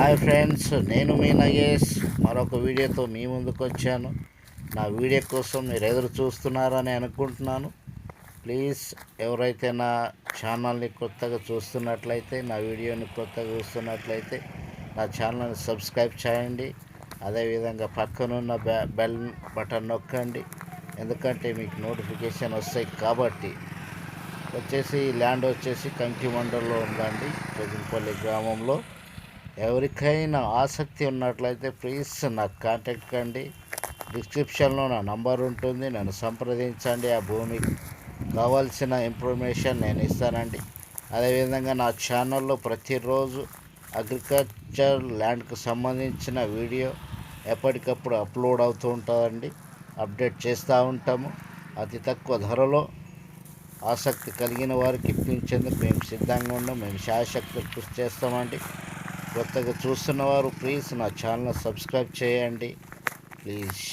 Hi friends, నేను మీ నగేష్ మరొక వీడియోతో మీ ముందుకు వచ్చాను. నా వీడియో కోసం మీరు ఎదురు చూస్తున్నారని అనుకుంటున్నాను. ప్లీజ్ ఎవరైతే నా ఛానల్ని కొత్తగా చూస్తున్నట్లయితే, నా వీడియోని కొత్తగా చూస్తున్నట్లయితే నా ఛానల్ని సబ్స్క్రైబ్ చేయండి. అదేవిధంగా పక్కనున్న బెల్ బటన్ నొక్కండి, ఎందుకంటే మీకు నోటిఫికేషన్ వస్తాయి. కాబట్టి ల్యాండ్ వచ్చేసి కంకి మండలంలో ఉందండి, పెద్దపల్లి గ్రామంలో. ఎవరికైనా ఆసక్తి ఉన్నట్లయితే ప్లీజ్ నాకు కాంటాక్ట్ కండి. డిస్క్రిప్షన్లో నా నంబర్ ఉంటుంది, నన్ను సంప్రదించండి. ఆ భూమికి కావాల్సిన ఇన్ఫర్మేషన్ నేను ఇస్తానండి. అదేవిధంగా నా ఛానల్లో ప్రతిరోజు అగ్రికల్చర్ ల్యాండ్కు సంబంధించిన వీడియో ఎప్పటికప్పుడు అప్లోడ్ అవుతూ ఉంటుందండి. అప్డేట్ చేస్తూ ఉంటాము. అతి తక్కువ ధరలో ఆసక్తి కలిగిన వారికి ఇప్పించేందుకు మేము సిద్ధంగా ఉన్నాం. మేము శాయశక్తులు కృషి చేస్తామండి. కొత్తగా చూస్తున్నవారు ప్లీజ్ నా ఛానల్ సబ్స్క్రైబ్ చేయండి ప్లీజ్.